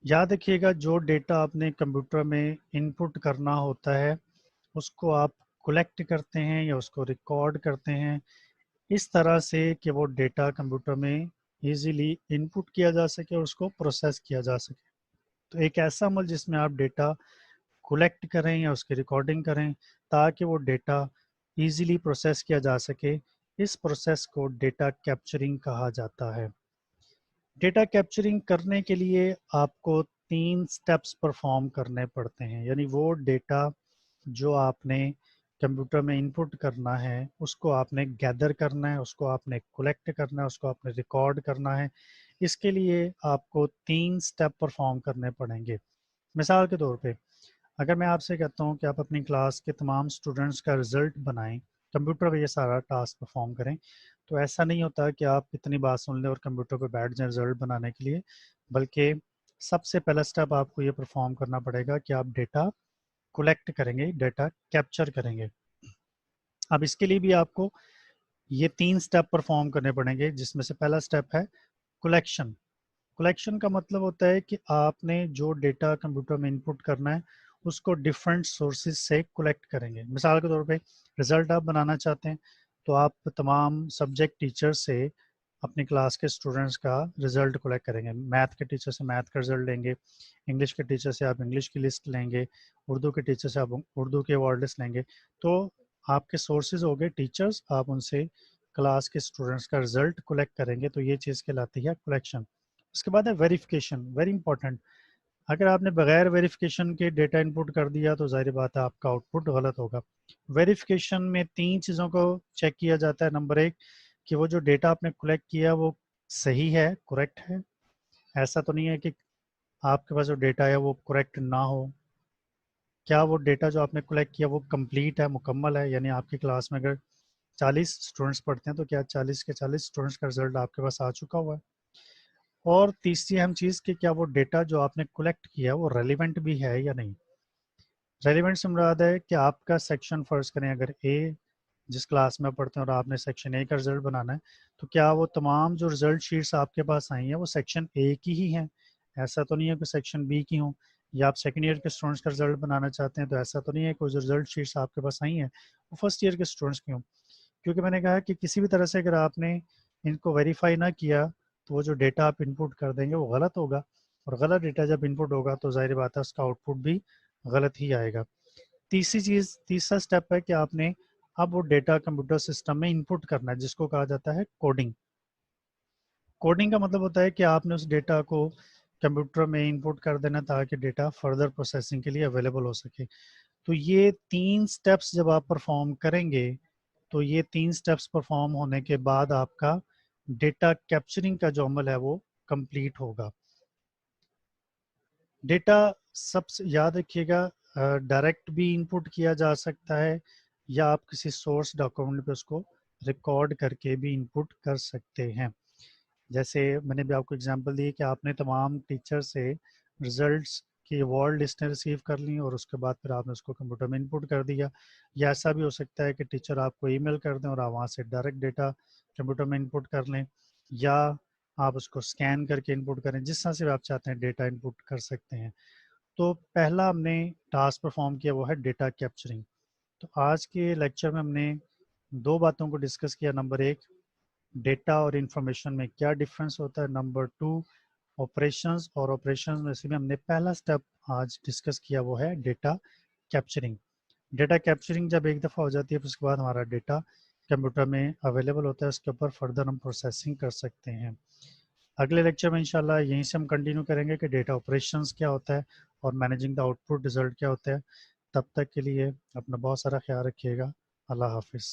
याद रखिएगा जो डेटा आपने कंप्यूटर में इनपुट करना होता है उसको आप कलेक्ट करते हैं या उसको रिकॉर्ड करते हैं इस तरह से कि वो डेटा कंप्यूटर में इजीली इनपुट किया जा सके और उसको प्रोसेस किया जा सके। तो एक ऐसा अमल जिसमें आप डेटा कलेक्ट करें या उसकी रिकॉर्डिंग करें ताकि वो डेटा इजीली प्रोसेस किया जा सके, इस प्रोसेस को डेटा कैप्चरिंग कहा जाता है। डेटा कैप्चरिंग करने के लिए आपको 3 स्टेप्स परफॉर्म करने पड़ते हैं, यानी वो डेटा जो आपने कंप्यूटर में इनपुट करना है उसको आपने गैदर करना है, उसको आपने कलेक्ट करना है, उसको आपने रिकॉर्ड करना है। इसके लिए आपको 3 स्टेप परफॉर्म करने पड़ेंगे। मिसाल के तौर पे अगर मैं आपसे कहता हूँ कि आप अपनी क्लास के तमाम स्टूडेंट्स का रिजल्ट बनाएं, कंप्यूटर पे ये सारा टास्क परफॉर्म करें, तो ऐसा नहीं होता कि आप इतनी बात सुन लें और कंप्यूटर पे बैठ जाएं रिजल्ट बनाने के लिए, बल्कि सबसे पहला स्टेप आपको ये परफॉर्म करना पड़ेगा कि आप डेटा कलेक्ट करेंगे, डेटा कैप्चर करेंगे। अब इसके लिए भी आपको ये 3 स्टेप परफॉर्म करने पड़ेंगे, जिसमें से पहला स्टेप है कलेक्शन। कलेक्शन का मतलब होता है कि आपने जो डेटा कंप्यूटर में इनपुट करना है उसको डिफरेंट सोर्सेज से कलेक्ट करेंगे। मिसाल के तौर पे रिजल्ट आप बनाना चाहते हैं तो आप तमाम सब्जेक्ट टीचर से अपनी क्लास के स्टूडेंट्स का रिजल्ट कलेक्ट करेंगे। मैथ के टीचर से मैथ का रिजल्ट लेंगे, इंग्लिश के टीचर से आप इंग्लिश की लिस्ट लेंगे, उर्दू के टीचर से आप उर्दू के अवार्ड लिस्ट लेंगे। तो आपके सोर्सेज हो गए टीचर्स, आप उनसे क्लास के स्टूडेंट्स का रिजल्ट कलेक्ट करेंगे, तो ये चीज़ कहलाती है कलेक्शन। उसके बाद है वेरिफिकेशन, वेरी इंपॉर्टेंट। अगर आपने बगैर वेरिफिकेशन के डेटा इनपुट कर दिया तो जाहिर बात है आपका आउटपुट गलत होगा। वेरिफिकेशन में 3 चीज़ों को चेक किया जाता है। नंबर 1 कि वो जो डेटा आपने कलेक्ट किया वो सही है, करेक्ट है। ऐसा तो नहीं है कि आपके पास जो डेटा है वो करेक्ट ना हो। क्या वो डेटा जो आपने कलेक्ट किया वो कंप्लीट है, मुकम्मल है, यानी आपकी क्लास में अगर 40 स्टूडेंट्स पढ़ते हैं तो क्या 40 के 40 स्टूडेंट्स का रिजल्ट आपके पास आ चुका हुआ है। और तीसरी अहम चीज़ कि क्या वो डेटा जो आपने कलेक्ट किया वो रेलिवेंट भी है या नहीं। रेलिवेंट से मुराद है कि आपका सेक्शन, फर्ज करें अगर ए जिस क्लास में आप पढ़ते हैं और आपने सेक्शन ए का रिजल्ट बनाना है, तो क्या वो तमाम जो रिजल्ट शीट्स आपके पास आई हैं वो सेक्शन ए की ही हैं। ऐसा तो नहीं है कि सेक्शन बी की हों। या आप सेकेंड ईयर के स्टूडेंट्स का रिजल्ट बनाना चाहते हैं तो ऐसा तो नहीं है कि जो रिजल्ट शीट्स आपके पास आई हैं वो फर्स्ट ईयर के स्टूडेंट्स की हों। क्योंकि मैंने कहा कि किसी भी तरह से अगर आपने इनको वेरीफाई ना किया तो वो जो डेटा आप इनपुट कर देंगे वो गलत होगा, और गलत डेटा जब इनपुट होगा तो जाहिर बात है उसका आउटपुट भी गलत ही आएगा। तीसरा स्टेप है कि आपने अब वो डेटा कंप्यूटर सिस्टम में इनपुट करना है, जिसको कहा जाता है कोडिंग। कोडिंग का मतलब होता है कि आपने उस डेटा को कंप्यूटर में इनपुट कर देना ताकि डेटा फर्दर प्रोसेसिंग के लिए अवेलेबल हो सके। तो ये 3 स्टेप्स जब आप परफॉर्म करेंगे, तो ये 3 स्टेप्स परफॉर्म होने के बाद आपका डेटा कैप्चरिंग का जो अमल है वो कंप्लीट होगा। डेटा सबसे याद रखिएगा, डायरेक्ट भी इनपुट किया जा सकता है या आप किसी सोर्स डॉक्यूमेंट पे उसको रिकॉर्ड करके भी इनपुट कर सकते हैं। जैसे मैंने भी आपको एग्जांपल दी कि आपने तमाम टीचर से रिजल्ट्स की अवार्ड लिस्टें रिसीव कर ली और उसके बाद फिर आपने उसको कंप्यूटर में इनपुट कर दिया। या ऐसा भी हो सकता है कि टीचर आपको ईमेल कर दें और आप वहाँ से डायरेक्ट डेटा कंप्यूटर में इनपुट कर लें, या आप उसको स्कैन करके इनपुट करें। जिस तरह से भी आप चाहते हैं डेटा इनपुट कर सकते हैं। तो पहला हमने टास्क परफॉर्म किया वो है डेटा कैप्चरिंग। तो आज के लेक्चर में हमने 2 बातों को डिस्कस किया। नंबर 1, डेटा और इंफॉर्मेशन में क्या डिफरेंस होता है। नंबर 2, ऑपरेशंस, और ऑपरेशंस में से भी हमने पहला स्टेप आज डिस्कस किया वो है डेटा कैप्चरिंग। डेटा कैप्चरिंग जब एक दफ़ा हो जाती है फिर उसके बाद हमारा डेटा कंप्यूटर में अवेलेबल होता है, उसके ऊपर फर्दर हम प्रोसेसिंग कर सकते हैं। अगले लेक्चर में इंशाल्लाह यहीं से हम कंटिन्यू करेंगे कि डेटा ऑपरेशंस क्या होता है और मैनेजिंग द आउटपुट रिजल्ट क्या होता है। तब तक के लिए अपना बहुत सारा ख्याल रखिएगा। अल्लाह हाफिज़।